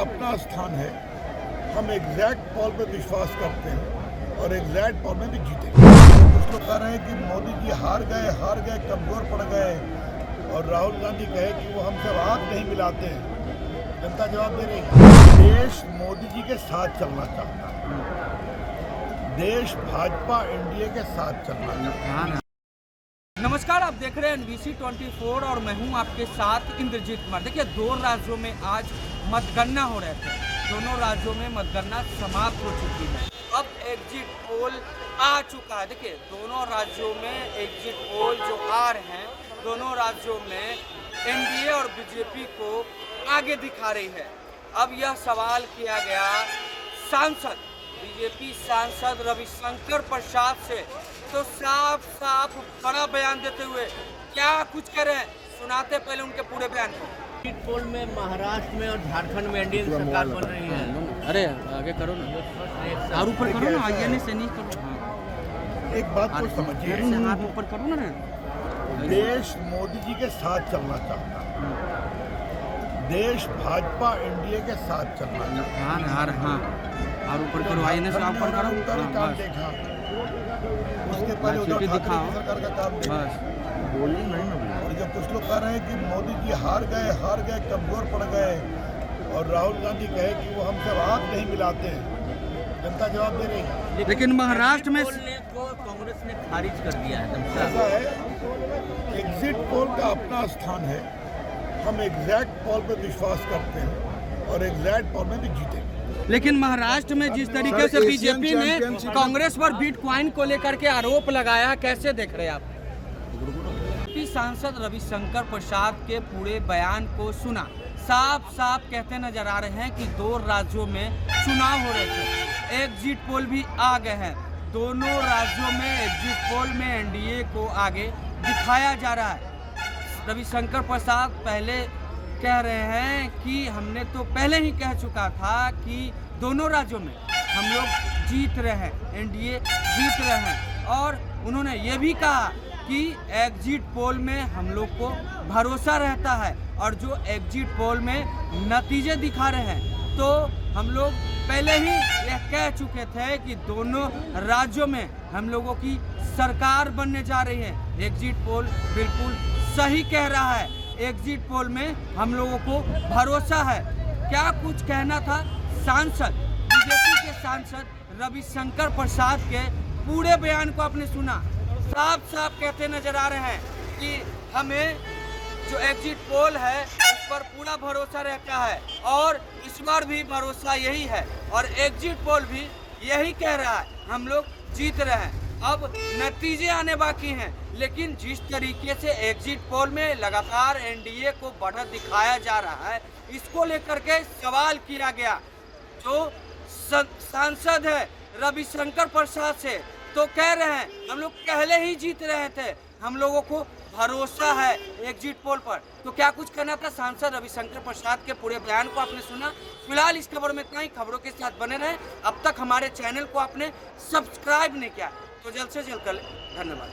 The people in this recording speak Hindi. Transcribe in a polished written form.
अपना स्थान है। हम एग्जैक्ट पोल पे विश्वास करते हैं और एग्जैक्ट पोल में भी जीतेंगे। कुछ लोग कह रहे हैं कि मोदी जी हार गए, कमजोर पड़ गए, और राहुल गांधी कहे कि वो हमसे हाथ नहीं मिलाते हैं। जनता जवाब दे रही है। देश मोदी जी के साथ चलना चाहता है, देश भाजपा एनडीए के साथ चलना चाहता है। नमस्कार, आप देख रहे हैं NBC 24 और मैं हूं आपके साथ इंद्रजीत कुमार। देखिए, दो राज्यों में आज मतगणना हो रहे थे। दोनों राज्यों में मतगणना समाप्त हो चुकी है। अब एग्जिट पोल आ चुका है। देखिए, दोनों राज्यों में एग्जिट पोल जो आ रहे हैं, दोनों राज्यों में एनडीए और बीजेपी को आगे दिखा रही है। अब यह सवाल किया गया बीजेपी सांसद रविशंकर प्रसाद से, तो साफ बड़ा बयान देते हुए क्या कुछ कह रहे हैं, सुनाते पहले उनके पूरे बयान को। एग्जिट पोल में महाराष्ट्र में और झारखंड में एनडीए सरकार बन रही है। अरे आगे करो ना, और ऊपर करो ना, आगे से नहीं करो। हाँ। एक बात को समझिए, हाथ ऊपर करो ना। देश मोदी जी के साथ चलना चाहता है, देश भाजपा एनडीए के साथ चलना चाहता है। हाँ, और ऊपर करो, आईने से ऊपर करो। उनका भी काम देखा, उसके पहले उद्धव ठाकरे सरकार का काम देखा। बोलिए नहीं ना। और जब कुछ लोग कह रहे हैं कि मोदी जी हार गए, कमजोर पड़ गए, और राहुल गांधी कहे कि वो हमसे हाथ नहीं मिलाते हैं। जनता जवाब दे रही है। लेकिन महाराष्ट्र में कांग्रेस ने खारिज कर दिया है। ऐसा है, एग्जिट पोल का अपना स्थान है। हम एग्जैक्ट पोल पे विश्वास करते हैं और एग्जैक्ट पोल में भी जीतेंगे। लेकिन महाराष्ट्र में जिस तरीके से बीजेपी ने कांग्रेस पर बिटकॉइन को लेकर के आरोप लगाया, कैसे देख रहे हैं आप? सांसद रविशंकर प्रसाद के पूरे बयान को सुना, साफ कहते नजर आ रहे हैं कि दो राज्यों में चुनाव हो रहे थे, एग्जिट पोल भी आ गए हैं। दोनों राज्यों में एग्जिट पोल में एनडीए को आगे दिखाया जा रहा है। रविशंकर प्रसाद पहले कह रहे हैं कि हमने तो पहले ही कह चुका था कि दोनों राज्यों में हम लोग जीत रहे हैं, एनडीए जीत रहे हैं, और उन्होंने ये भी कहा कि एग्जिट पोल में हम लोग को भरोसा रहता है, और जो एग्जिट पोल में नतीजे दिखा रहे हैं, तो हम लोग पहले ही यह कह चुके थे कि दोनों राज्यों में हम लोगों की सरकार बनने जा रही है। एग्जिट पोल बिल्कुल सही कह रहा है, एग्जिट पोल में हम लोगों को भरोसा है। क्या कुछ कहना था बीजेपी के सांसद रविशंकर प्रसाद के पूरे बयान को आपने सुना। साफ कहते नजर आ रहे हैं कि हमें जो एग्जिट पोल है उस पर पूरा भरोसा रहता है, और इस बार भी भरोसा यही है, और एग्जिट पोल भी यही कह रहा है हम लोग जीत रहे हैं। अब नतीजे आने बाकी हैं, लेकिन जिस तरीके से एग्जिट पोल में लगातार एनडीए को बढ़त दिखाया जा रहा है, इसको लेकर के सवाल किया गया जो सांसद है रविशंकर प्रसाद से, तो कह रहे हैं हम लोग पहले ही जीत रहे थे, हम लोगों को भरोसा है एग्जिट पोल पर। तो क्या कुछ कहना था सांसद रविशंकर प्रसाद के पूरे बयान को आपने सुना। फिलहाल इस खबर में इतना ही। खबरों के साथ बने रहें। अब तक हमारे चैनल को आपने सब्सक्राइब नहीं किया तो जल्द से जल्द कर लें। धन्यवाद।